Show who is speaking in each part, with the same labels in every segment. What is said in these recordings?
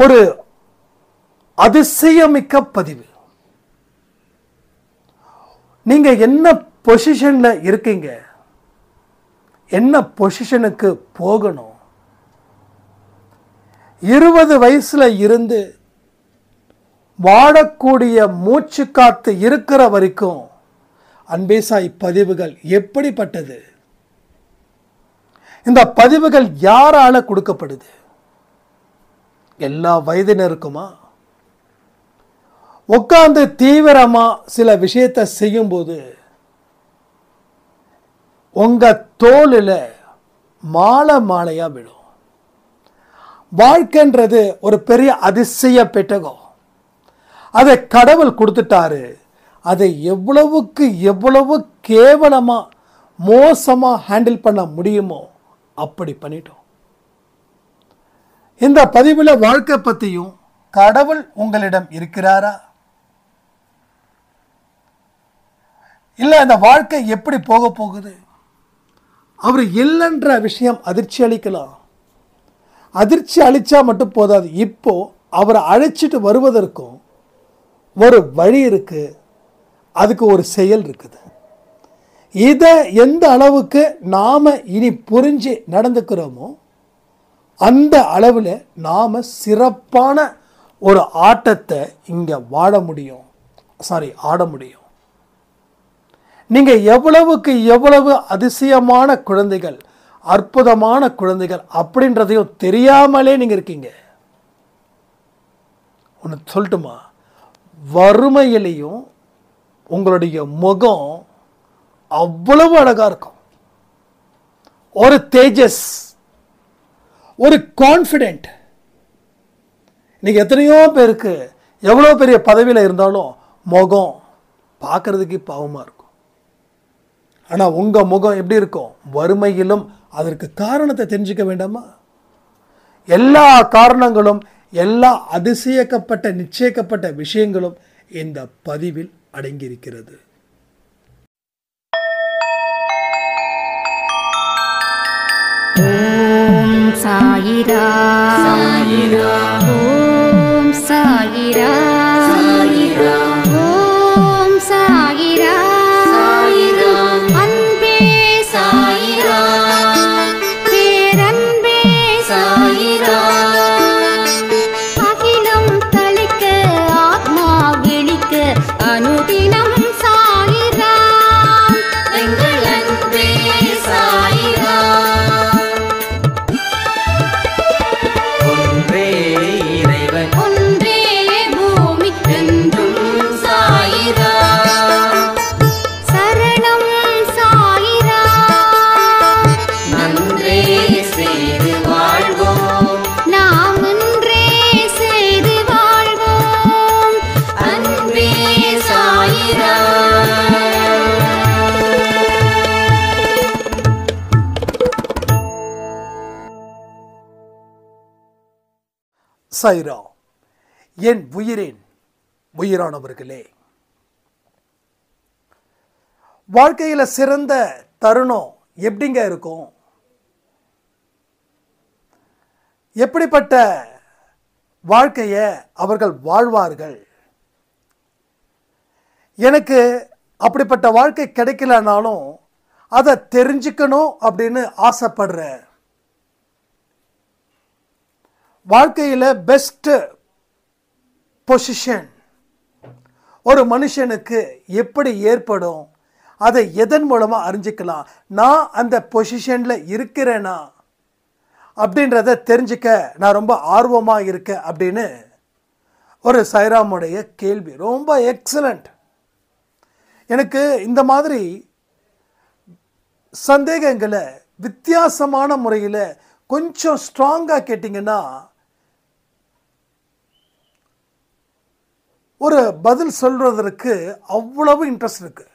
Speaker 1: ஒரு அதிசயமிக்க பதிவு. நீங்க என்ன பொசிஷன்ல இருக்கீங்க, என்ன பொசிஷனுக்கு போகணும், 20 வயசுல இருந்து வாழக்கூடிய மூச்சு காத்து இருக்கிற வரைக்கும் அன்பே சாய் பதிவுகள் எப்படிப்பட்டது? இந்த பதிவுகள் யாரால கொடுக்கப்படுது? எல்லா வயதினருக்குமா? உட்கார்ந்து தீவிரமா சில விஷயத்தை செய்யும்போது உங்க தோளில் மாலை மாலையா விடும். வாழ்க்கைன்றது ஒரு பெரிய அதிசய பெட்டகம். அதை கடவுள் கொடுத்துட்டாரு. அதை எவ்வளவுக்கு எவ்வளவு கேவலமா மோசமா ஹேண்டில் பண்ண முடியுமோ அப்படி பண்ணிட்டோம். இந்த பதிவில் வாழ்க்கை பற்றியும் கடவுள் உங்களிடம் இருக்கிறாரா, இல்லை அந்த வாழ்க்கை எப்படி போக போகுது? அவர் இல்லைன்ற விஷயம் அதிர்ச்சி அளிக்கலாம். அதிர்ச்சி அளிச்சா மட்டும் போதாது, இப்போ அவரை அழைச்சிட்டு வருவதற்கும் ஒரு வழி இருக்கு, அதுக்கு ஒரு செயல் இருக்குது. இதை எந்த அளவுக்கு நாம இனி புரிஞ்சு நடந்துக்கிறோமோ அந்த அளவில் நாம சிறப்பான ஒரு ஆட்டத்தை இங்க ஆட முடியும். நீங்க எவ்வளவுக்கு எவ்வளவு அதிசயமான குழந்தைகள், அற்புதமான குழந்தைகள் அப்படின்றதையும் தெரியாமலே நீங்க இருக்கீங்க. ஒன்று சொல்லட்டுமா? வறுமையிலையும் உங்களுடைய முகம் அவ்வளவு அழகா இருக்கும். ஒரு தேஜஸ், ஒரு கான்ஃபிடென்ட். இன்னைக்கு எத்தனையோ பேருக்கு எவ்வளோ பெரிய பதவியில் இருந்தாலும் முகம் பார்க்கறதுக்கு பாவமாக இருக்கும். ஆனால் உங்கள் முகம் எப்படி இருக்கும்? வறுமையிலும் அதற்கு காரணத்தை தெரிஞ்சுக்க வேண்டாமா? எல்லா காரணங்களும், எல்லா அதிசயிக்கப்பட்ட நிச்சயிக்கப்பட்ட விஷயங்களும் இந்த பதிவில் அடங்கியிருக்கிறது.
Speaker 2: ஓம் சாயிரா சாயிரா, ஓம் சாயிரா சாயிரா, ஓம் சாயிரா சாயிரா, அன்பே சாயிரா, பேரன்பே சாயிரா, அகிலம் தளிக்க ஆத்மா விழிக்க அனுதினம் சாயிரா, எங்கள் அன்பே சாயிரா. ஒன்றே பூமிக்கென்றும் சாயிரா, சரணம் சாயிரா, நன்றே செய்து வாழ்வோம், நாம் ஒன்றே செய்து வாழ்வோம், அன்பே சாயிரா.
Speaker 1: சாயிரா. என் உயிரானவர்களே, வாழ்க்கையில் சிறந்த தருணம் எப்படிங்க இருக்கும்? எப்படிப்பட்ட வாழ்க்கையை அவர்கள் வாழ்வார்கள்? எனக்கு அப்படிப்பட்ட வாழ்க்கை கிடைக்கலனாலும் அதை தெரிஞ்சுக்கணும் அப்படின்னு ஆசைப்படுறேன். வாழ்க்கையில் பெஸ்ட் பொசிஷன் ஒரு மனுஷனுக்கு எப்படி ஏற்படும், அதை எதன் மூலமாக அறிஞ்சிக்கலாம், நான் அந்த பொசிஷனில் இருக்கிறேனா அப்படின்றத தெரிஞ்சுக்க நான் ரொம்ப ஆர்வமாக இருக்கேன் அப்படின்னு ஒரு சாய்ராமுடைய கேள்வி. ரொம்ப எக்ஸலண்ட். எனக்கு இந்த மாதிரி சந்தேகங்களை வித்தியாசமான முறையில் கொஞ்சம் ஸ்ட்ராங்காக கேட்டிங்கன்னா ஒரு பதில் சொல்றதற்கு அவ்வளவு இன்ட்ரெஸ்ட் இருக்கு.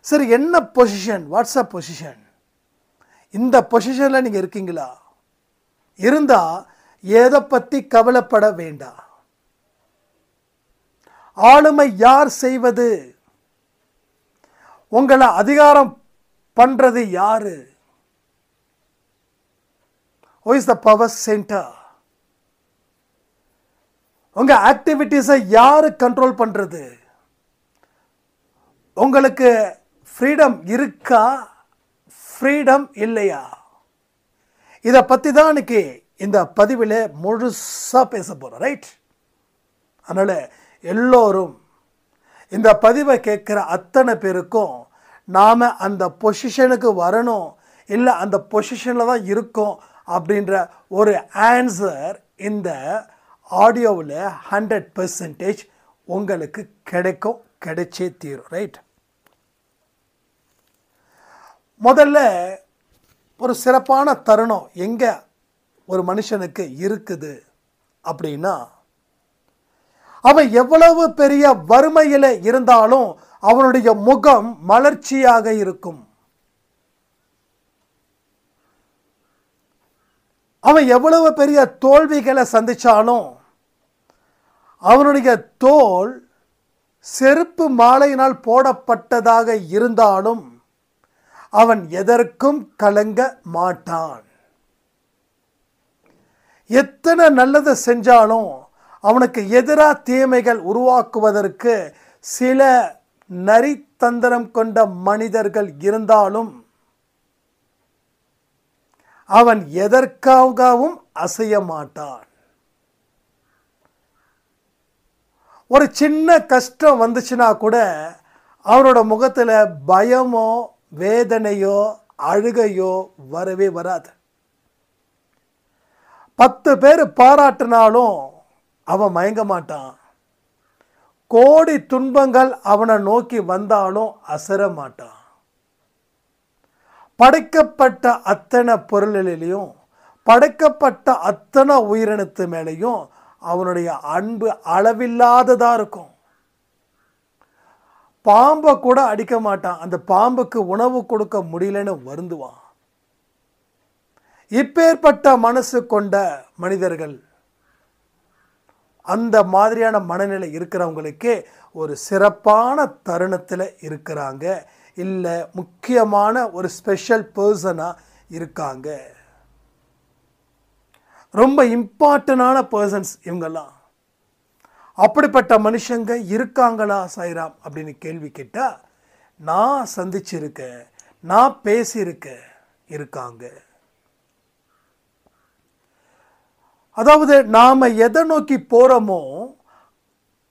Speaker 1: சரி, என்ன பொசிஷன், வாட்ஸ்அப் பொசிஷன், இந்த பொசிஷனில் நீங்கள் இருக்கீங்களா? இருந்தால் எதை பற்றி கவலைப்பட வேண்டாம். ஆளுமை யார் செய்வது? உங்களை அதிகாரம் பண்ணுறது யாரு? Who is the power center? உங்கள் ஆக்டிவிட்டீஸை யார் கண்ட்ரோல் பண்ணுறது? உங்களுக்கு ஃப்ரீடம் இருக்கா, ஃப்ரீடம் இல்லையா? இதை பற்றி தான் இன்னைக்கு இந்த பதிவில் முழுசாக பேச போகிறோம், ரைட்? அதனால் எல்லோரும் இந்த பதிவை கேட்குற அத்தனை பேருக்கும் நாம் அந்த பொசிஷனுக்கு வரணும், இல்லை அந்த பொசிஷனில் தான் இருக்கோம் அப்படின்ற ஒரு ஆன்சர் இந்த ஆடியோவில் 100% உங்களுக்கு கிடைச்சே தீரும், ரைட்? முதல்ல ஒரு சிறப்பான தருணம் எங்கே ஒரு மனுஷனுக்கு இருக்குது அப்படின்னா, அவன் எவ்வளவு பெரிய வறுமையில் இருந்தாலும் அவனுடைய முகம் மலர்ச்சியாக இருக்கும். அவன் எவ்வளவு பெரிய தோல்விகளை சந்திச்சாலும் அவனுடைய தோல் செருப்பு மாலையினால் போடப்பட்டதாக இருந்தாலும் அவன் எதற்கும் கலங்க மாட்டான். எத்தனை நல்லதை செஞ்சாலும் அவனுக்கு எதிராக தீமைகள் உருவாக்குவதற்கு சில நரித்தந்திரம் கொண்ட மனிதர்கள் இருந்தாலும் அவன் எதற்காகவும் அசைய மாட்டான். ஒரு சின்ன கஷ்டம் வந்துச்சுன்னா கூட அவனோட முகத்தில் பயமோ வேதனையோ அழுகையோ வரவே வராது. 10 பேர் பாராட்டினாலும் அவன் மயங்க மாட்டான். கோடி துன்பங்கள் அவனை நோக்கி வந்தாலும் அசர மாட்டான். படைக்கப்பட்ட அத்தனை பொருளிலையும் படைக்கப்பட்ட அத்தனை உயிரினத்து மேலேயும் அவனுடைய அன்பு அளவில்லாததாக இருக்கும். பாம்பை கூட அடிக்க மாட்டான். அந்த பாம்புக்கு உணவு கொடுக்க முடியலன்னு வருந்துவான். இப்பேற்பட்ட மனசு கொண்ட மனிதர்கள், அந்த மாதிரியான மனநிலை இருக்கிறவங்களுக்கே ஒரு சிறப்பான தருணத்தில் இருக்கிறாங்க, இல்லை முக்கியமான ஒரு ஸ்பெஷல் பர்சனாக இருக்காங்க. ரொம்ப இம்பார்ட்டண்டான பர்சன்ஸ் இவங்கெல்லாம். அப்படிப்பட்ட மனுஷங்க இருக்காங்களா சாய்ராம் அப்படின்னு கேள்வி கேட்டால், நான் சந்திச்சிருக்கேன், நான் பேசியிருக்கேன், இருக்காங்க. அதாவது நாம் எதை நோக்கி போகிறோமோ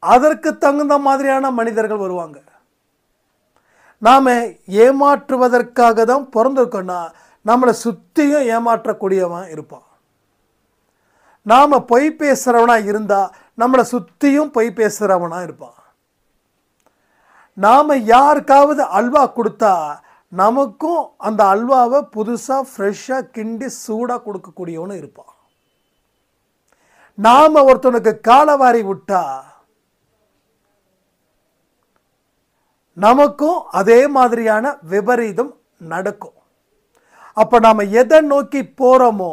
Speaker 1: அதற்கு தகுந்த மாதிரியான மனிதர்கள் வருவாங்க. நாம் ஏமாற்றுவதற்காக தான் பிறந்திருக்கோன்னா நம்மளை சுற்றியும் ஏமாற்றக்கூடியவன் இருப்பான். நாம் பொய் பேசுகிறவனாக இருந்தால் நம்மளை சுற்றியும் பொய் பேசுகிறவனாக இருப்பான். நாம் யாருக்காவது அல்வா கொடுத்தா நமக்கும் அந்த அல்வாவை புதுசாக ஃப்ரெஷ்ஷாக கிண்டி சூடாக கொடுக்கக்கூடியவனும் இருப்பான். நாம் ஒருத்தனுக்கு காலவாரி விட்டா நமக்கும் அதே மாதிரியான விபரீதம் நடக்கும். அப்போ நாம் எதை நோக்கி போகிறோமோ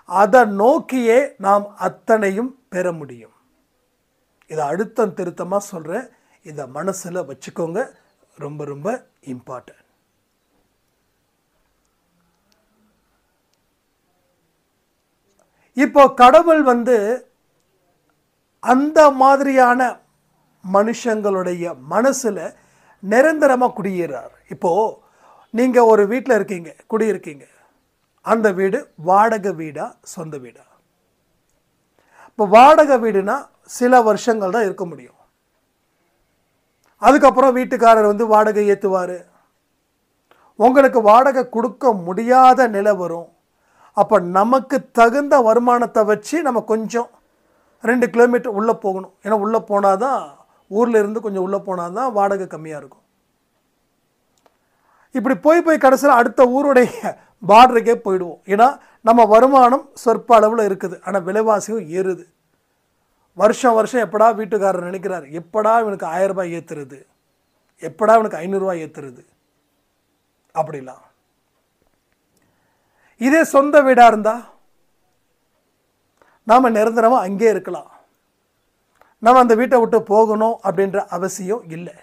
Speaker 1: அதை நோக்கியே நாம் அத்தனையும் பெற முடியும். இதை அழுத்தம் திருத்தமாக சொல்கிறேன், இதை மனசில் வச்சுக்கோங்க, ரொம்ப ரொம்ப இம்பார்ட்டன்ட். இப்போ கடவுள் அந்த மாதிரியான மனுஷங்களுடைய மனசில் நிரந்தரமாக குடியேறார். இப்போது நீங்கள் ஒரு வீட்டில் இருக்கீங்க, குடியிருக்கீங்க. அந்த வீடு வாடகை வீடா சொந்த வீடா? இப்போ வாடகை வீடுனா சில வருஷங்கள் தான் இருக்க முடியும். அதுக்கப்புறம் வீட்டுக்காரர் வாடகை ஏற்றுவார். உங்களுக்கு வாடகை கொடுக்க முடியாத நிலை வரும். அப்போ நமக்கு தகுந்த வருமானத்தை வச்சு நம்ம கொஞ்சம் 2 கிலோமீட்டர் உள்ளே போகணும். ஏன்னா உள்ளே போனால் தான், ஊரில் இருந்து கொஞ்சம் உள்ளே போனால் தான் வாடகை கம்மியாக இருக்கும். இப்படி போய் கடைசியில் அடுத்த ஊருடைய பார்டருக்கே போயிடுவோம். ஏன்னா நம்ம வருமானம் சொற்ப அளவில் இருக்குது, ஆனால் விலைவாசியும் ஏறுது. வருஷம் எப்படா வீட்டுக்காரர் நினைக்கிறார், எப்படா இவனுக்கு 1000 ரூபாய் ஏற்றுறது, எப்படா இவனுக்கு 500 ரூபாய் ஏற்றுறது அப்படிலாம். இதே சொந்த வீடாக இருந்தால் நாம் நிரந்தரமாக அங்கே இருக்கலாம். நம்ம அந்த வீட்டை விட்டு போகணும் அப்படின்ற அவசியம் இல்லை.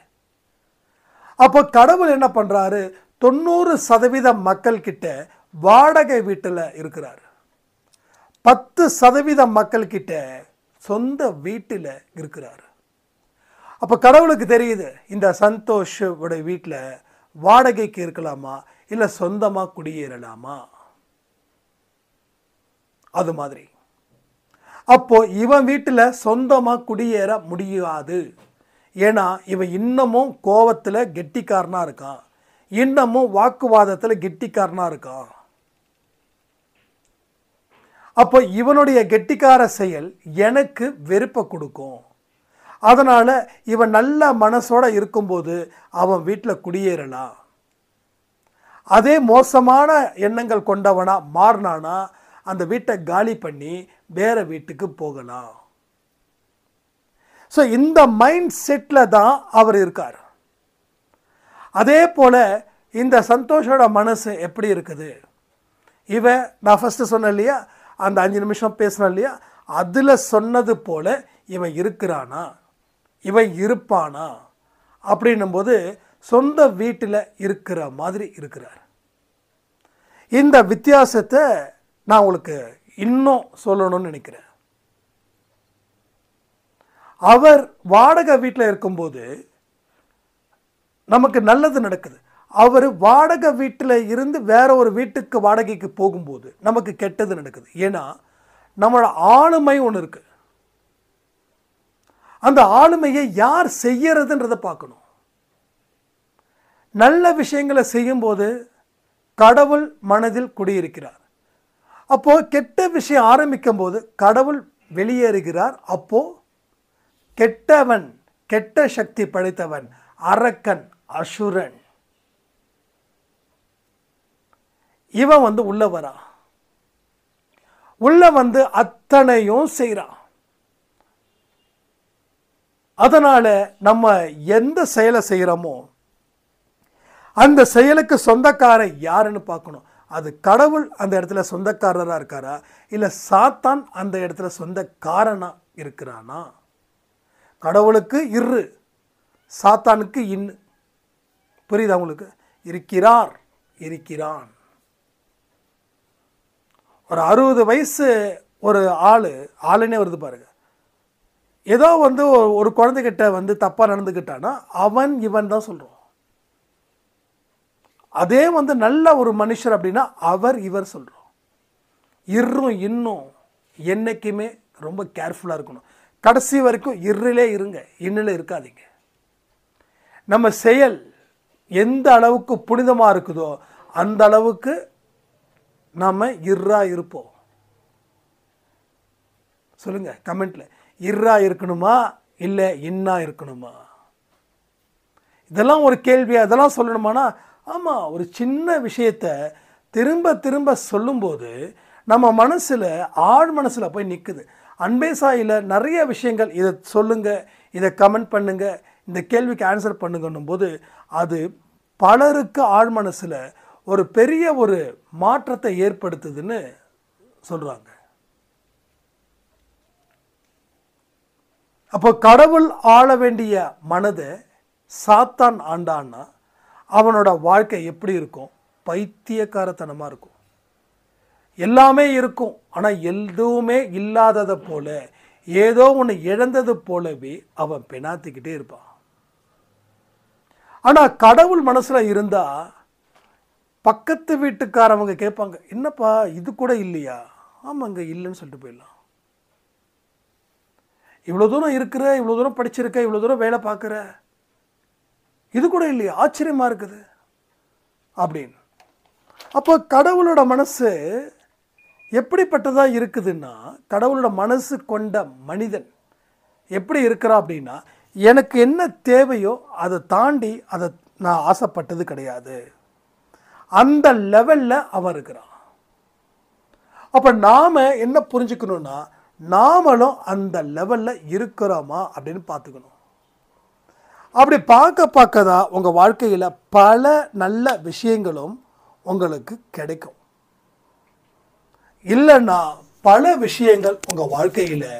Speaker 1: அப்போ கடவுள் என்ன பண்ணுறாரு, 90% மக்கள்கிட்ட வாடகை வீட்டில் இருக்கிறார். 10% மக்கள்கிட்ட சொந்த வீட்டில் இருக்கிறார். அப்போ கடவுளுக்கு தெரியுது இந்த சந்தோஷோட வீட்டில் வாடகைக்கு இருக்கலாமா இல்லை சொந்தமாக குடியேறலாமா. அது மாதிரி அப்போ இவன் வீட்டில் சொந்தமாக குடியேற முடியாது. ஏன்னா இவன் இன்னமும் கோவத்தில் கெட்டிக்காரனாக இருக்கான், இன்னமும் வாக்குவாதத்தில் கெட்டிக்காரனாக இருக்கான். அப்போ இவனுடைய கெட்டிக்கார செயல் எனக்கு வெறுப்பை கொடுக்கும். அதனால் இவன் நல்ல மனசோடு இருக்கும்போது அவன் வீட்டில் குடியேறலாம். அதே மோசமான எண்ணங்கள் கொண்டவனா மாறினானா அந்த வீட்டை காலி பண்ணி வேற வீட்டுக்கு போகலாம். ஸோ இந்த மைண்ட் செட்டில் தான் அவர் இருக்கார். அதே போல் இந்த சந்தோஷோட மனசு எப்படி இருக்குது? இவன் நான் ஃபஸ்ட்டு சொன்னேன் இல்லையா, அந்த 5 நிமிஷம் பேசினேன் இல்லையா, அதில் சொன்னது போல் இவன் இருக்கிறானா, இவன் இருப்பானா அப்படின்னும்போது சொந்த வீட்டில் இருக்கிற மாதிரி இருக்கிறார். இந்த வித்தியாசத்தை நான் உங்களுக்கு இன்னும் சொல்லணும்னு நினைக்கிறேன். அவர் வாடகை வீட்டில் இருக்கும்போது நமக்கு நல்லது நடக்குது. அவர் வாடகை வீட்டில் இருந்து வேற ஒரு வீட்டுக்கு வாடகைக்கு போகும்போது நமக்கு கெட்டது நடக்குது. ஏன்னா நம்மளோட ஆளுமை ஒன்று இருக்கு. அந்த ஆளுமையை யார் செய்யறதுன்றதை பார்க்கணும். நல்ல விஷயங்களை செய்யும்போது கடவுள் மனதில் குடியிருக்கிறார். அப்போ கெட்ட விஷயம் ஆரம்பிக்கும் போது கடவுள் வெளியேறுகிறார். அப்போ கெட்டவன், கெட்ட சக்தி படைத்தவன், அரக்கன், அசுரன், இவன் வந்து உள்ள வரா, உள்ள வந்து அத்தனையும் செய்கிறான். அதனால நம்ம எந்த செயலை செய்கிறோமோ அந்த செயலுக்கு சொந்தக்காரன் யாருன்னு பார்க்கணும். அது கடவுள் அந்த இடத்துல சொந்தக்காரராக இருக்காரா இல்லை சாத்தான் அந்த இடத்துல சொந்தக்காரனா இருக்கிறானா? கடவுளுக்கு இரு, சாத்தானுக்கு இன்னு. புரியுதா உங்களுக்கு? இருக்கிறார், இருக்கிறான். ஒரு 60 வயசு ஒரு ஆளுன்னே வருது பாருங்க. ஏதோ வந்து ஒரு குழந்தைகிட்ட வந்து தப்பாக நடந்துக்கிட்டான்னா அவன் இவன் தான் சொல்கிறோம். அதே வந்து நல்ல ஒரு மனுஷர் அப்படின்னா அவர் இவர் சொல்கிறோம். இன்னும் என்னைக்குமே ரொம்ப கேர்ஃபுல்லாக இருக்கணும். கடைசி வரைக்கும் இருளே இருங்க, இன்னில் இருக்காதீங்க. நம்ம செயல் எந்த அளவுக்கு புனிதமாக இருக்குதோ அந்த அளவுக்கு நம்ம இருப்போம். சொல்லுங்க கமெண்ட்ல, இருக்கணுமா இல்லை இன்னா இருக்கணுமா? இதெல்லாம் ஒரு கேள்வியா? இதெல்லாம் சொல்லணுமானா ஆமாம். ஒரு சின்ன விஷயத்தை திரும்ப திரும்ப சொல்லும்போது நம்ம மனசில், ஆழ் மனசில் போய் நிற்குது. அன்பே சாயில நிறைய விஷயங்கள், இதை சொல்லுங்கள், இதை கமெண்ட் பண்ணுங்கள், இந்த கேள்விக்கு ஆன்சர் பண்ணுங்கன்னும் போது அது பலருக்கு ஆழ் மனசில் ஒரு பெரிய ஒரு மாற்றத்தை ஏற்படுத்துதுன்னு சொல்கிறாங்க. அப்போ கடவுள் ஆள வேண்டிய மனதை சாத்தான் ஆண்டான்னா அவனோட வாழ்க்கை எப்படி இருக்கும்? பைத்தியக்காரத்தனமாக இருக்கும். எல்லாமே இருக்கும், ஆனால் எதுவுமே இல்லாததை போல, ஏதோ ஒன்று இழந்தது போலவே அவன் பெணாத்திக்கிட்டே இருப்பான். ஆனால் கடவுள் மனசில் இருந்தால் பக்கத்து வீட்டுக்காரவங்க கேட்பாங்க, என்னப்பா இது கூட இல்லையா? ஆமாங்க இல்லைன்னு சொல்லிட்டு போயிடலாம். இவ்வளோ தூரம் இருக்கிற, இவ்வளோ தூரம் படிச்சிருக்க, இவ்வளோ தூரம் வேலை பார்க்குற, இது கூட இல்லையா? ஆச்சரியமாக இருக்குது அப்படின்னு. அப்போ கடவுளோட மனசு எப்படிப்பட்டதாக இருக்குதுன்னா, கடவுளோட மனசு கொண்ட மனிதன் எப்படி இருக்கிறான் அப்படின்னா, எனக்கு என்ன தேவையோ அதை தாண்டி அதை நான் ஆசைப்பட்டது கிடையாது, அந்த லெவலில் அவன் இருக்கிறான். அப்போ நாம் என்ன புரிஞ்சுக்கணுன்னா, நாமளும் அந்த லெவலில் இருக்கிறோமா அப்படின்னு பார்த்துக்கணும். அப்படி பார்க்க தான் உங்கள் வாழ்க்கையில் பல நல்ல விஷயங்களும் உங்களுக்கு கிடைக்கும். இல்லைன்னா பல விஷயங்கள் உங்கள் வாழ்க்கையில்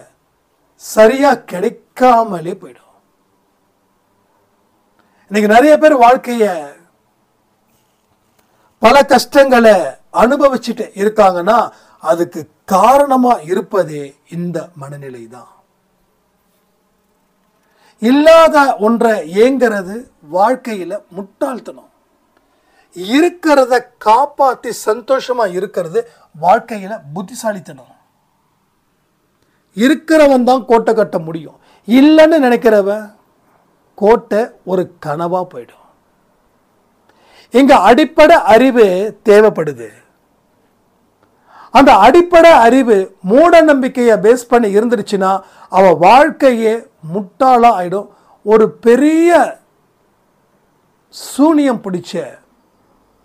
Speaker 1: சரியாக கிடைக்காமலே போயிடும். இன்னைக்கு நிறைய பேர் வாழ்க்கையை பல கஷ்டங்களை அனுபவிச்சுட்டு இருக்காங்கன்னா அதுக்கு காரணமாக இருப்பதே இந்த மனநிலை தான். இல்லாத ஒன்றை ஏங்கிறது வாழ்க்கையில் முட்டாள்தனம். இருக்கிறத காப்பாற்றி சந்தோஷமாக இருக்கிறது வாழ்க்கையில் புத்திசாலித்தனம். இருக்கிறவன் தான் கோட்டை கட்ட முடியும். இல்லைன்னு நினைக்கிறவன் கோட்டை ஒரு கனவாக போயிடும். இங்கே அடிப்படை அறிவு தேவைப்படுது. அந்த அடிப்படை அறிவு மூட நம்பிக்கையை பேஸ் பண்ணி இருந்துருச்சுன்னா அவன் வாழ்க்கையே முட்டாளாக ஆகிடும். ஒரு பெரிய சூனியம் பிடிச்ச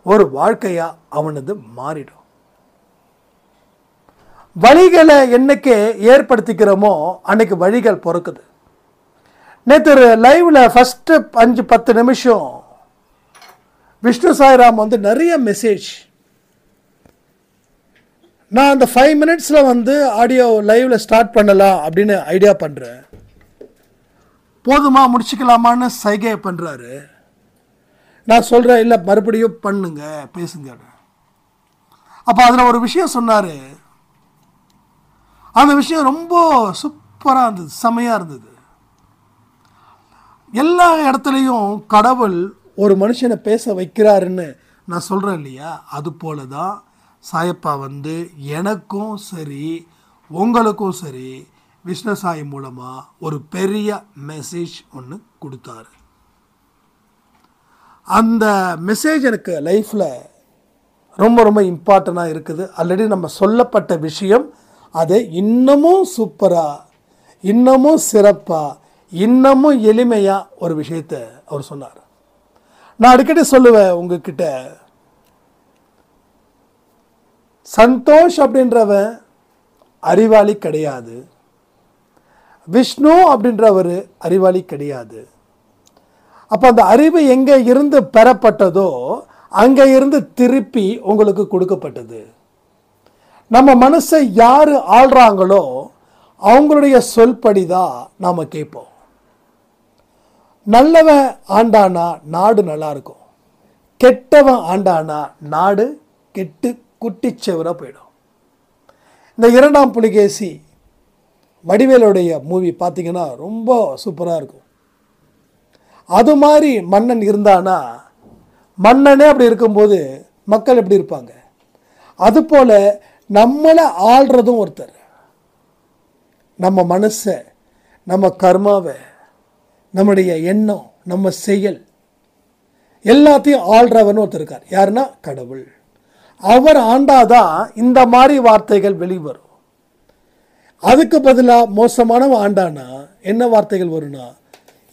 Speaker 1: ஒரு வாழ்க்கையாக அவனது மாறிடும். வழிகளை என்னைக்கு ஏற்படுத்திக்கிறோமோ அன்னைக்கு வழிகள் பிறக்குது. நேற்று லைவில் ஃபஸ்ட்டு 5-10 நிமிஷம் விஷ்ணு சாய்ராம் வந்து நிறைய மெசேஜ். நான் அந்த 5 மினிட்ஸில் வந்து ஆடியோ லைவில் ஸ்டார்ட் பண்ணலாம் அப்படின்னு ஐடியா பண்ணுறேன். போதுமா முடிச்சுக்கலாமான்னு சைகை பண்ணுறாரு. நான் சொல்கிறேன், இல்லை மறுபடியும் பண்ணுங்க பேசுங்க. அப்போ அதில் ஒரு விஷயம் சொன்னார். அந்த விஷயம் ரொம்ப சூப்பராக இருந்தது, செமையாக இருந்தது. எல்லா இடத்துலையும் கடவுள் ஒரு மனுஷனை பேச வைக்கிறாருன்னு நான் சொல்கிறேன் இல்லையா, அது போல தான் சாயப்பா வந்து எனக்கும் சரி உங்களுக்கும் சரி விஷ்ணு சாய் மூலமாக ஒரு பெரிய மெசேஜ் ஒன்று கொடுத்தாரு. அந்த மெசேஜ் எனக்கு லைஃப்பில் ரொம்ப ரொம்ப இம்பார்ட்டண்ட்டாக இருக்குது. ஆல்ரெடி நம்ம சொல்லப்பட்ட விஷயம் அதை இன்னமும் சூப்பராக, இன்னமும் சிறப்பாக, இன்னமும் எளிமையாக ஒரு விஷயத்தை அவர் சொன்னார். நான் அடிக்கடி சொல்லுவேன் உங்ககிட்ட, சந்தோஷ் அப்படின்றவன் அறிவாளி கிடையாது, விஷ்ணு அப்படின்றவர் அறிவாளி கிடையாது. அப்போ அந்த அறிவு எங்கே இருந்து பெறப்பட்டதோ அங்கே இருந்து திருப்பி உங்களுக்கு கொடுக்கப்பட்டது. நம்ம மனசை யார் ஆள்றாங்களோ அவங்களுடைய சொல்படி தான் நாம் கேட்போம். நல்லவன் ஆண்டானா நாடு நல்லா இருக்கும், கெட்டவன் ஆண்டானா நாடு கெட்டு குட்டிச்செவராக போயிடும். இந்த 2ஆம் புலிகேசி வடிவேலுடைய மூவி பார்த்தீங்கன்னா ரொம்ப சூப்பராக இருக்கும். அது மாதிரி மன்னன் இருந்தானா, மன்னனே அப்படி இருக்கும்போது மக்கள் எப்படி இருப்பாங்க? அதுபோல் நம்மளை ஆள்றதும் ஒருத்தர். நம்ம மனசை, நம்ம கர்மாவை, நம்முடைய எண்ணம், நம்ம செயல் எல்லாத்தையும் ஆள்றவன் ஒருத்தர் இருக்கார். யாருன்னா கடவுள். அவர் ஆண்டாதான் இந்த மாதிரி வார்த்தைகள் வெளிவரும். அதுக்கு பதிலாக மோசமானவன் ஆண்டானா என்ன வார்த்தைகள் வரும்னா,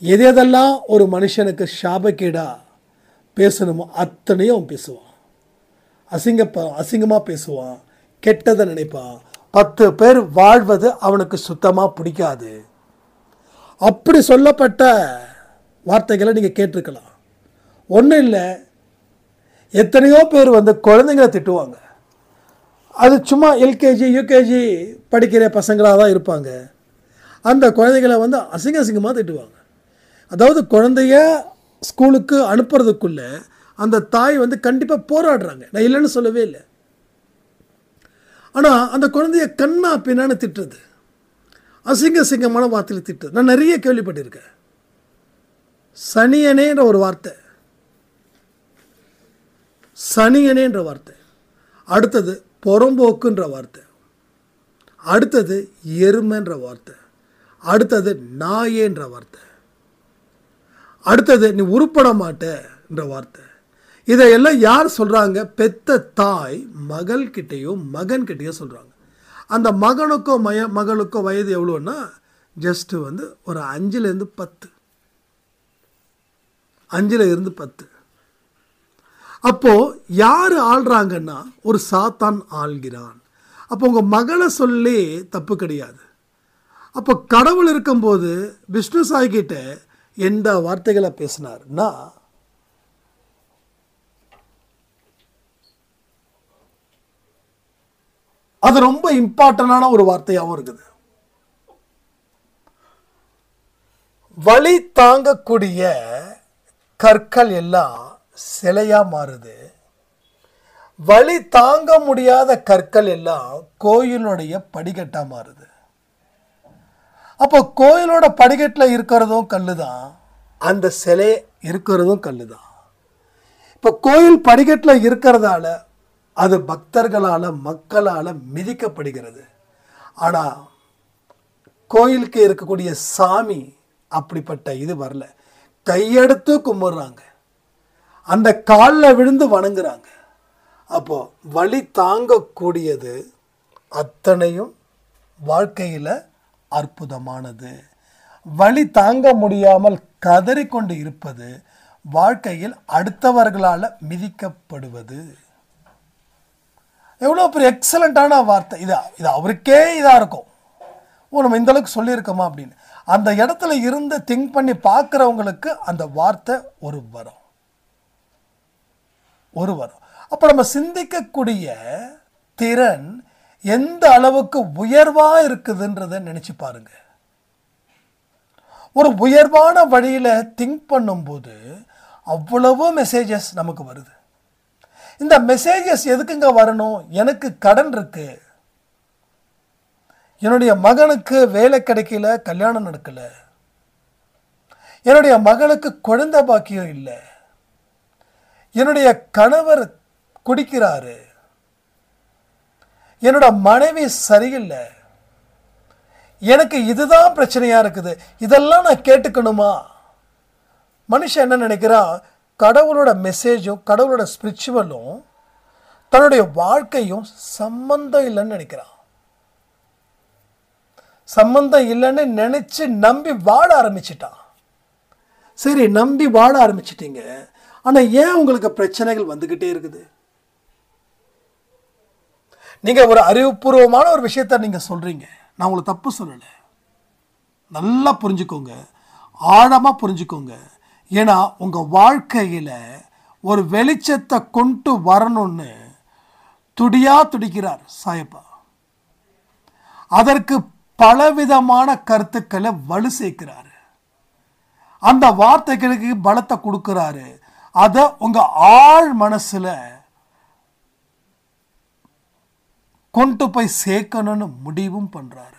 Speaker 1: எதெல்லாம் ஒரு மனுஷனுக்கு சாபக்கேடா பேசணுமோ அத்தனையும் அவன் பேசுவான். அசிங்கமாக பேசுவான், கெட்டதை நினைப்பான். 10 பேர் வாழ்வது அவனுக்கு சுத்தமாக பிடிக்காது. அப்படி சொல்லப்பட்ட வார்த்தைகளை நீங்கள் கேட்டிருக்கலாம். ஒன்றும் இல்லை, எத்தனையோ பேர் வந்து குழந்தைங்களை திட்டுவாங்க. அது சும்மா எல்கேஜி யூகேஜி படிக்கிற பசங்களாக தான் இருப்பாங்க. அந்த குழந்தைகளை வந்து அசிங்கமாக திட்டுவாங்க. அதாவது குழந்தைய ஸ்கூலுக்கு அனுப்புறதுக்குள்ளே அந்த தாய் வந்து கண்டிப்பாக போராடுறாங்க. நான் இல்லைன்னு சொல்லவே இல்லை. ஆனால் அந்த குழந்தைய கண்ணா பின்னான்னு திட்டுறது, அசிங்கமான வார்த்தையில் திட்டுறது நான் நிறைய கேள்விப்பட்டிருக்கேன். சனியனேன்ற ஒரு வார்த்தை, சனியனேன்ற வார்த்தை, அடுத்தது புறம்போக்குன்ற வார்த்தை, அடுத்தது எருமைன்ற வார்த்தை, அடுத்தது நாயேன்ற வார்த்தை, அடுத்தது நீ உருப்பட மாட்டேன்ற வார்த்தை. இதையெல்லாம் யார் சொல்கிறாங்க? பெத்த தாய் மகள்கிட்டையோ மகன்கிட்டையோ சொல்கிறாங்க. அந்த மகனுக்கோ மகளுக்கோ வயது எவ்வளோன்னா ஜஸ்ட்டு வந்து ஒரு 5லேருந்து 10, 5லேருந்து 10. அப்போது யார் ஆள்றாங்கன்னா ஒரு சாத்தான் ஆள்கிறான். அப்போ உங்கள் மகளை சொல்லி தப்பு கிடையாது. அப்போ கடவுள் இருக்கும்போது விஷ்ணு சாய்கிட்ட எந்த வார்த்தைகளை பேசினார்னா, அது ரொம்ப இம்பார்ட்டண்டான ஒரு வார்த்தையாகவும் இருக்குது. வலி தாங்கக்கூடிய கற்கள் எல்லாம் சிலையா மாறுது, வலி தாங்க முடியாத கற்கள் எல்லாம் கோயிலுடைய படிக்கட்டா மாறுது. அப்போ கோயிலோட படிக்கட்டில் இருக்கிறதும் கல் தான், அந்த சிலை இருக்கிறதும் கல் தான். இப்போ கோயில் படிக்கட்டில் இருக்கிறதால அது பக்தர்களால் மக்களால் மிதிக்கப்படுகிறது. ஆனால் கோயிலுக்கு இருக்கக்கூடிய சாமி அப்படிப்பட்ட இது வரல. கையெடுத்து கும்பிட்றாங்க, அந்த காலில் விழுந்து வணங்குறாங்க. அப்போது வலி தாங்கக்கூடியது அத்தனையும் வாழ்க்கையில் அற்புதமானது. வலி தாங்க முடியாமல் கதறிக்கொண்டு இருப்பது வாழ்க்கையில் அடுத்தவர்களால் மிதிக்கப்படுவது. எவ்வளோ பெரிய எக்ஸலண்ட்டான வார்த்தை இது. இது அவருக்கே இதாக இருக்கும், ஓ நம்ம இந்தளவுக்கு சொல்லியிருக்கோமா அப்படின்னு. அந்த இடத்துல இருந்து திங்க் பண்ணி பார்க்குறவங்களுக்கு அந்த வார்த்தை ஒரு வரம். அப்போ நம்ம சிந்திக்கக்கூடிய திறன் எந்த அளவுக்கு உயர்வாக இருக்குதுன்றதை நினச்சி பாருங்க. ஒரு உயர்வான வழியில் திங்க் பண்ணும்போது அவ்வளவோ மெசேஜஸ் நமக்கு வருது. இந்த மெசேஜஸ் எதுக்குங்க வரணும்? எனக்கு கடன் இருக்கு, என்னுடைய மகனுக்கு வேலை கிடைக்கல, கல்யாணம் நடக்கல, என்னுடைய மகளுக்கு குழந்தை பாக்கியம் இல்லை, என்னுடைய கணவர் குடிக்கிறாரு, என்னோட மனைவி சரியில்லை, எனக்கு இதுதான் பிரச்சனையா இருக்குது, இதெல்லாம் நான் கேட்டுக்கணுமா? மனுஷன் என்ன நினைக்கிறான்? கடவுளோட மெசேஜும் கடவுளோட ஸ்பிரிச்சுவலும் தன்னுடைய வாழ்க்கையும் சம்பந்தம் இல்லைன்னு நினைக்கிறான். சம்பந்தம் இல்லைன்னு நினைச்சு நம்பி வாழ ஆரம்பிச்சிட்டான். சரி, நம்பி வாழ ஆரம்பிச்சிட்டீங்க, ஆனால் ஏன் உங்களுக்கு பிரச்சனைகள் வந்துக்கிட்டே இருக்குது? நீங்கள் ஒரு அறிவுபூர்வமான ஒரு விஷயத்த நீங்கள் சொல்கிறீங்க, நான் உங்களை தப்பு சொல்லலை, நல்லா புரிஞ்சுக்கோங்க, ஆழமாக புரிஞ்சுக்கோங்க. ஏன்னா உங்கள் வாழ்க்கையில் ஒரு வெளிச்சத்தை கொண்டு வரணும்னு துடிக்கிறார் சாயப்பா. அதற்கு பலவிதமான கருத்துக்களை வலு சேர்க்கிறாரு, அந்த வார்த்தைகளுக்கு பலத்தை கொடுக்கிறாரு. அதை உங்கள் ஆழ் மனசில் கொண்டு போய் சேர்க்கணும்னு முடிவும் பண்ணுறாரு.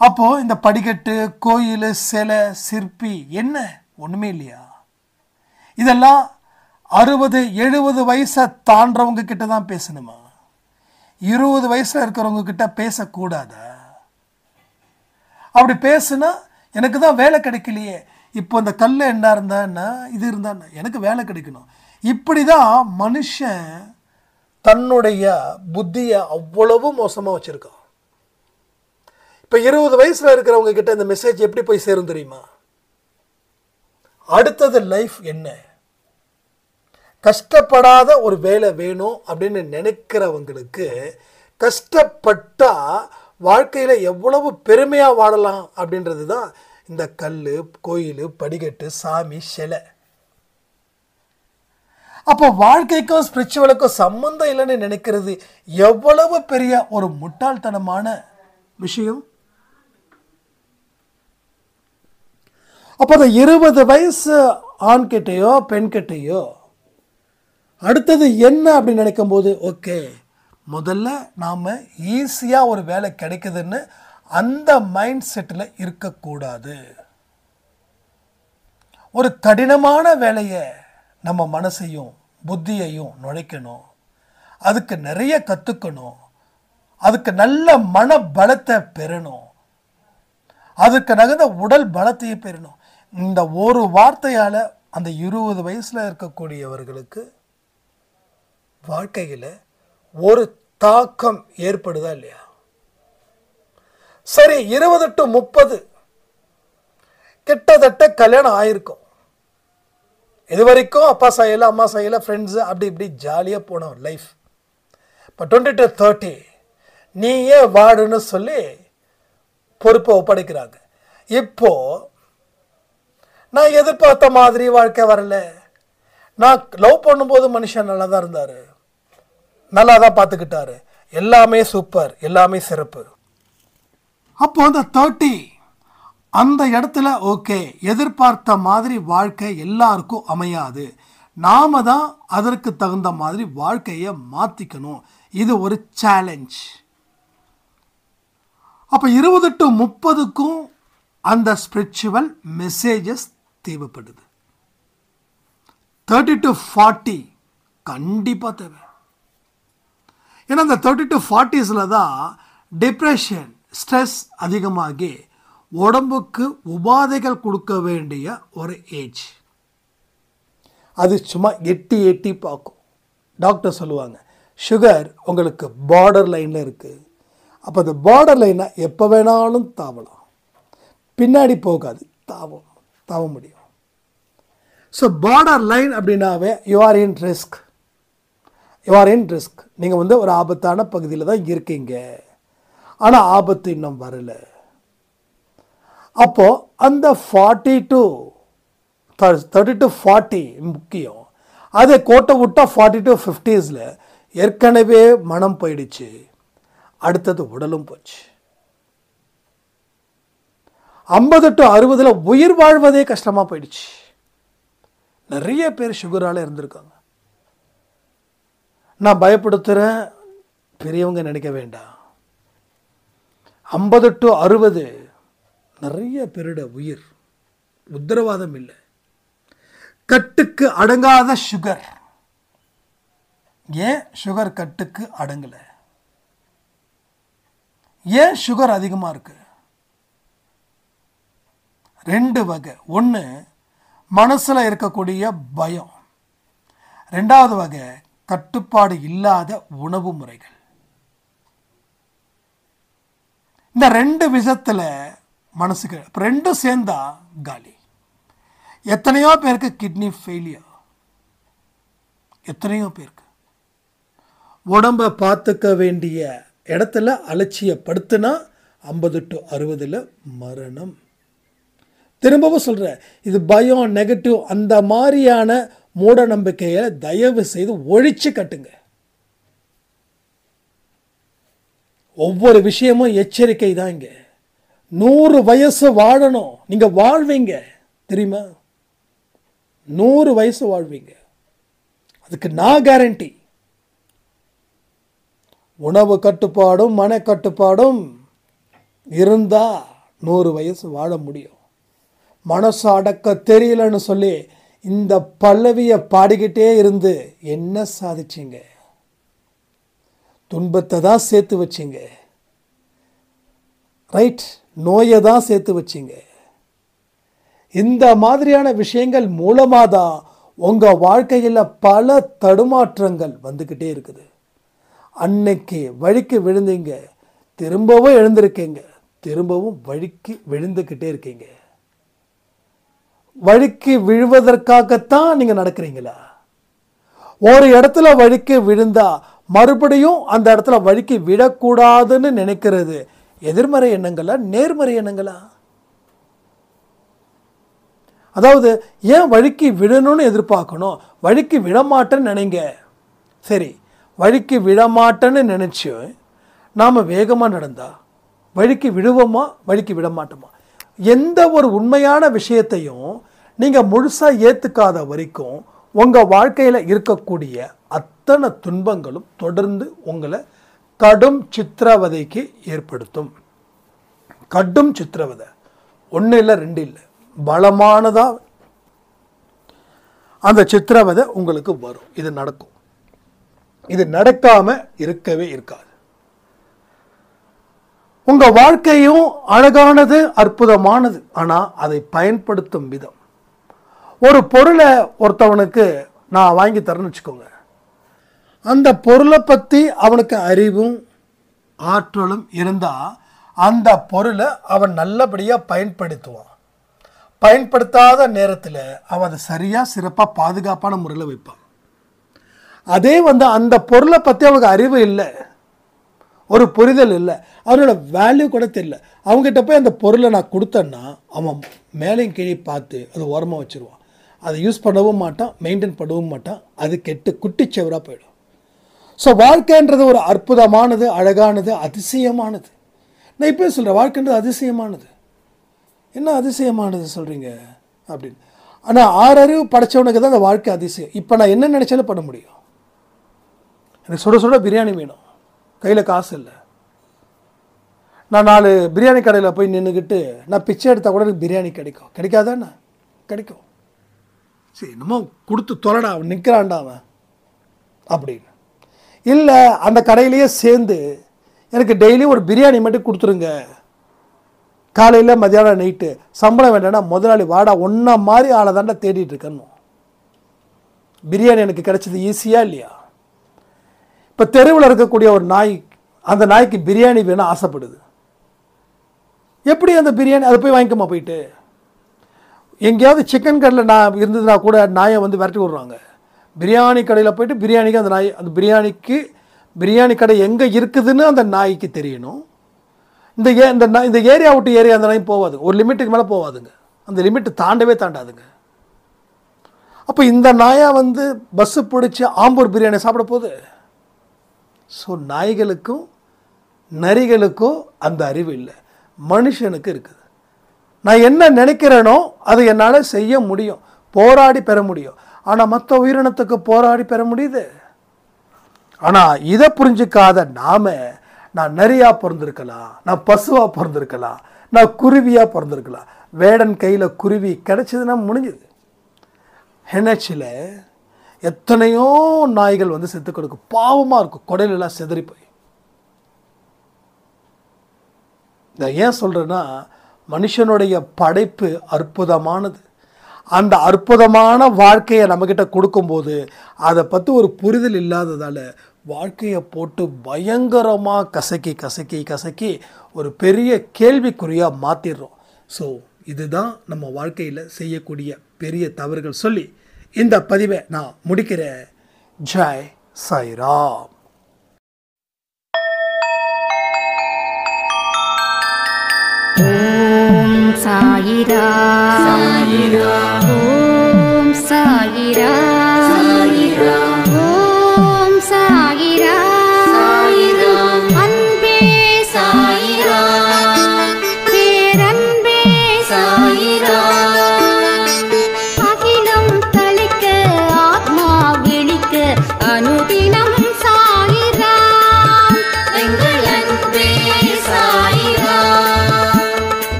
Speaker 1: அப்போ இந்த படிக்கட்டு, கோயில், சிலை, சிற்பி என்ன ஒன்றுமே இல்லையா? இதெல்லாம் 60-70 வயசை தாண்டவங்க கிட்ட தான் பேசணுமா? 20 வயசில் இருக்கிறவங்க கிட்ட பேசக்கூடாதா? அப்படி பேசுனா எனக்கு தான் வேலை கிடைக்கலையே, இப்போ இந்த கல் என்ன இருந்தான்னா இது இருந்தான்னா எனக்கு வேலை கிடைக்கணும். இப்படி தான் மனுஷன் தன்னுடைய புத்தியை அவ்வளவு மோசமாக வச்சுருக்கான். இப்போ 20 வயசில் இருக்கிறவங்க கிட்ட இந்த மெசேஜ் எப்படி போய் சேரும் தெரியுமா? அடுத்தது லைஃப் என்ன, கஷ்டப்படாத ஒரு வேலை வேணும் அப்படின்னு நினைக்கிறவங்களுக்கு கஷ்டப்பட்டா வாழ்க்கையில் எவ்வளவு பெருமையாக வாழலாம் அப்படின்றது தான் இந்த கல், கோயில், படிக்கட்டு, சாமி, சிலை. அப்போ வாழ்க்கைக்கும் ஸ்பிரிச்சுவலுக்கும் சம்பந்தம் இல்லைன்னு நினைக்கிறது எவ்வளவு பெரிய ஒரு முட்டாள்தனமான விஷயம். அப்போ அந்த 20 வயசு ஆண்கிட்டையோ பெண்கிட்டையோ அடுத்தது என்ன அப்படின்னு நினைக்கும் போது, ஓகே முதல்ல நாம் ஈஸியாக ஒரு வேலை கிடைக்குதுன்னு அந்த மைண்ட் செட்டில் இருக்கக்கூடாது. ஒரு கடினமான வேலையை நம்ம மனசையும் புத்தியையும் நுழைக்கணும், அதுக்கு நிறைய கற்றுக்கணும், அதுக்கு நல்ல மன பலத்தை பெறணும், அதுக்கு நகர்ந்த உடல் பலத்தையும் பெறணும். இந்த ஒரு வார்த்தையால் அந்த 20 வயசில் இருக்கக்கூடியவர்களுக்கு வாழ்க்கையில் ஒரு தாக்கம் ஏற்படுதா இல்லையா? சரி, 20 to 30 கிட்டத்தட்ட கல்யாணம் ஆயிருக்கும். இது வரைக்கும் அப்பா சைடில் அம்மா சைடில் ஃப்ரெண்ட்ஸு அப்படி இப்படி ஜாலியாக போன லைஃப். இப்போ 20 to 30 நீயே வாடுன்னு சொல்லி பொறுப்பை ஒப்படைக்கிறாங்க. இப்போது நான் எதிர்பார்த்த மாதிரி வாழ்க்கை வரல, நான் லவ் பண்ணும்போது மனுஷன் நல்லா தான் இருந்தார், நல்லா தான் பார்த்துக்கிட்டாரு, எல்லாமே சூப்பர், எல்லாமே சிறப்பு. அப்போ அந்த 30 அந்த இடத்துல ஓகே, எதிர்பார்த்த மாதிரி வாழ்க்கை எல்லாருக்கும் அமையாது, நாம தான் அதற்கு தகுந்த மாதிரி வாழ்க்கையை மாற்றிக்கணும். இது ஒரு சேலஞ்ச். அப்போ 20 to 30க்கும் அந்த ஸ்பிரிச்சுவல் மெசேஜஸ் தேவைப்படுது. 30 to 40 கண்டிப்பாக தேவை. ஏன்னா அந்த 30 to 40s தான் டிப்ரெஷன், ஸ்ட்ரெஸ் அதிகமாகி உடம்புக்கு உபாதைகள் கொடுக்க வேண்டிய ஒரு ஏஜ். அது சும்மா எட்டி பார்க்கும். டாக்டர் சொல்லுவாங்க சுகர் உங்களுக்கு பார்டர் லைனில் இருக்குது. அப்போ அந்த பார்டர் லைனை எப்போ வேணாலும் தாவலாம், பின்னாடி போகாது, தாவ முடியும். ஸோ பார்டர் லைன் அப்படின்னாவே யூ ஆர் இன் ரிஸ்க். நீங்கள் ஒரு ஆபத்தான பகுதியில் தான் இருக்கீங்க, ஆனால் ஆபத்து இன்னும் வரலை. அப்போது அந்த 30 to 40 முக்கியம். அதை கோட்டை விட்டால் 40 to 50s ஏற்கனவே மனம் போயிடுச்சு, அடுத்தது உடலும் போச்சு. 50 to 60 உயிர் வாழ்வதே கஷ்டமாக போயிடுச்சு. நிறைய பேர் சுகரால் இருந்திருக்காங்க. நான் பயப்படுத்துகிறேன், பெரியவங்க நினைக்க வேண்டாம். 50 to 60 நிறைய பேருட உயிர் உத்தரவாதம் இல்லை. கட்டுக்கு அடங்காத சுகர். ஏன் சுகர் கட்டுக்கு அடங்கலை? ஏன் சுகர் அதிகமாக இருக்கு? 2 வகை. ஒன்று மனசில் இருக்கக்கூடிய பயம், 2வது வகை கட்டுப்பாடு இல்லாத உணவு முறைகள். இந்த 2 விஷயத்தில் மனசுக்கு 2 சேர்ந்தா காலி. எத்தனையோ பேருக்கு கிட்னி ஃபெயிலியர், எத்தனையோ பேருக்கு உடம்பை பார்த்துக்க வேண்டிய இடத்துல அலட்சியப்படுத்தினா 50 to 60 மரணம். திரும்பவும் சொல்கிறேன், இது பயம், நெகட்டிவ், அந்த மாதிரியான மூட நம்பிக்கையை தயவு செய்து ஒழிச்சு கட்டுங்க. ஒவ்வொரு விஷயமும் எச்சரிக்கை தான். இங்கே 100 வயசு வாழணும், நீங்கள் வாழ்வீங்க தெரியுமா? 100 வயசு வாழ்வீங்க, அதுக்கு நான் கேரண்டி. உணவு கட்டுப்பாடும் மன கட்டுப்பாடும் இருந்தால் 100 வயசு வாழ முடியும். மனசு அடக்க தெரியலன்னு சொல்லி இந்த பல்லவியை பாடிக்கிட்டே இருந்து என்ன சாதிச்சிங்க? துன்பத்தை தான் சேர்த்து வச்சிங்க, ரைட்? நோயை தான் சேர்த்து வச்சிங்க. இந்த மாதிரியான விஷயங்கள் மூலமாக தான் உங்கள் வாழ்க்கையில் பல தடுமாற்றங்கள் வந்துக்கிட்டே இருக்குது. அன்னைக்கு வழிக்கு விழுந்தீங்க, திரும்பவும் எழுந்திருக்கீங்க, திரும்பவும் வழிக்கு விழுந்துக்கிட்டே இருக்கீங்க. வழிக்கு விழுவதற்காகத்தான் நீங்கள் நடக்கிறீங்களா? ஒரு இடத்துல வழிக்கு விழுந்தா மறுபடியும் அந்த இடத்துல வழிக்கு விடக்கூடாதுன்னு நினைக்கிறது எதிர்மறை எண்ணங்களா, நேர்மறை எண்ணங்களா? அதாவது ஏன் வழிக்கு விடணும்னு எதிர்பார்க்கணும்? வழிக்கு விடமாட்டேன்னு நினைங்க. சரி, வழிக்கு விடமாட்டேன்னு நினச்சி நாம் வேகமாக நடந்தா வழிக்கு விடுவோமா, வழிக்கு விடமாட்டோமா? எந்த ஒரு உண்மையான விஷயத்தையும் நீங்கள் முழுசாக ஏற்றுக்காத வரைக்கும் உங்கள் வாழ்க்கையில் இருக்கக்கூடிய அத்தனை துன்பங்களும் தொடர்ந்து உங்களை கடும் சித்திரவதைக்கு ஏற்படுத்தும். கடும் சித்திரவதை 1 இல்லை 2 இல்லை, பலமானதாக அந்த சித்திரவதை உங்களுக்கு வரும். இது நடக்கும். இது நடக்காமல் இருக்கவே இருக்காது. உங்கள் வாழ்க்கையும் அழகானது, அற்புதமானது. ஆனால் அதை பயன்படுத்தும் விதம். ஒரு பொருளை ஒருத்தவனுக்கு நான் வாங்கி தரேன்னு வச்சுக்கோங்க. அந்த பொருளை பற்றி அவனுக்கு அறிவும் ஆற்றலும் இருந்தால் அந்த பொருளை அவன் நல்லபடியாக பயன்படுத்துவான். பயன்படுத்தாத நேரத்தில் அவன் அதை சரியாக சிறப்பாக பாதுகாப்பான முறையில் வைப்பான். அதே அந்த பொருளை பற்றி அவனுக்கு அறிவு இல்லை, ஒரு புரிதல் இல்லை, அவனோட வேல்யூ கூட தெரியல. அவங்ககிட்ட போய் அந்த பொருளை நான் கொடுத்தேன்னா அவன் மேலையும் கீழே பார்த்து அதை ஓரமாக வச்சுருவான். அதை யூஸ் பண்ணவும் மாட்டான், மெயின்டைன் பண்ணவும் மாட்டான். அது கெட்டு குட்டிச்சவராக போயிடும். ஸோ வாழ்க்கைன்றது ஒரு அற்புதமானது, அழகானது, அதிசயமானது. நான் இப்போ சொல்கிறேன், வாழ்க்கைன்றது அதிசயமானது. என்ன அதிசயமானது சொல்கிறீங்க அப்படின்னு. ஆனால் 6 அறிவு படைச்சவனுக்கு தான் அந்த வாழ்க்கை அதிசயம். இப்போ நான் என்ன நினச்சாலும் பண்ண முடியும். எனக்கு சுட சுட பிரியாணி வேணும், கையில் காசு இல்லை. நான் 4 பிரியாணி கடையில் போய் நின்றுக்கிட்டு நான் பிச்சை எடுத்தால் கூட எனக்கு பிரியாணி கிடைக்கும். கிடைக்காதானே? கிடைக்கும். சரி, என்னமோ கொடுத்து தொலைடா, அவன் நிற்கிறான்டா அவன் அப்படின்னு. இல்லை, அந்த கடையிலேயே சேர்ந்து எனக்கு டெய்லியும் ஒரு பிரியாணி மட்டும் கொடுத்துருங்க, காலையில் மதியானம் நைட்டு, சம்பளம் வேண்டாம்னா முதலாளி வாடா ஒன்றா மாதிரி ஆளை தாண்டா தேடிட்டு இருக்கணும். பிரியாணி எனக்கு கிடைச்சது ஈஸியாக இல்லையா? இப்போ தெருவில் இருக்கக்கூடிய ஒரு நாய், அந்த நாய்க்கு பிரியாணி வேணும் ஆசைப்படுது. எப்படி அந்த பிரியாணி அதை போய் வாங்கிக்கமா? போயிட்டு எங்கேயாவது சிக்கன் கடையில் நான் இருந்ததுனா கூட நாயை வந்து விரட்டி விட்றாங்க. பிரியாணி கடையில் போயிட்டு பிரியாணிக்கு அந்த நாய், அந்த பிரியாணி கடை எங்கே இருக்குதுன்னு அந்த நாய்க்கு தெரியணும். இந்த ஏரியா விட்டு ஏரியா அந்த நாய் போகாது, ஒரு லிமிட்டுக்கு மேலே போகாதுங்க, அந்த லிமிட்டு தாண்டாதுங்க. அப்போ இந்த நாயை வந்து பஸ்ஸு பிடிச்சி ஆம்பூர் பிரியாணி சாப்பிட போகுது. ஸோ நாய்களுக்கும் நரிகளுக்கும் அந்த அறிவு இல்லை, மனுஷனுக்கு இருக்குது. நான் என்ன நினைக்கிறேனோ அதை என்னால் செய்ய முடியும், போராடி பெற முடியும். ஆனால் மற்ற உயிரினத்துக்கு போராடி பெற முடியுது. ஆனால் இதை புரிஞ்சிக்காத நான் நரியாக பிறந்திருக்கலாம், நான் பசுவாக பிறந்திருக்கலாம், நான் குருவியாக பிறந்திருக்கலாம். வேடன் கையில் குருவி கிடைச்சதுன்னா முடிஞ்சுது. ஹெனச்சில் எத்தனையோ நாய்கள் வந்து செத்து கொடுக்கும், பாவமாக இருக்கும், குடலெல்லாம் செதறி போய். நான் ஏன் சொல்கிறேன்னா, மனுஷனுடைய படைப்பு அற்புதமானது. அந்த அற்புதமான வாழ்க்கையை நம்மக்கிட்ட கொடுக்கும்போது அதை பற்றி ஒரு புரிதல் இல்லாததால் வாழ்க்கையை போட்டு பயங்கரமாக கசக்கி ஒரு பெரிய கேள்விக்குறியாக மாற்றிடுறோம். ஸோ இதுதான் நம்ம வாழ்க்கையில் செய்யக்கூடிய பெரிய தவறுகள் சொல்லி இந்த பதிவை நான் முடிக்கிறேன். ஜெய் சாய்ராம்.
Speaker 2: ஓம் சாயிராம்.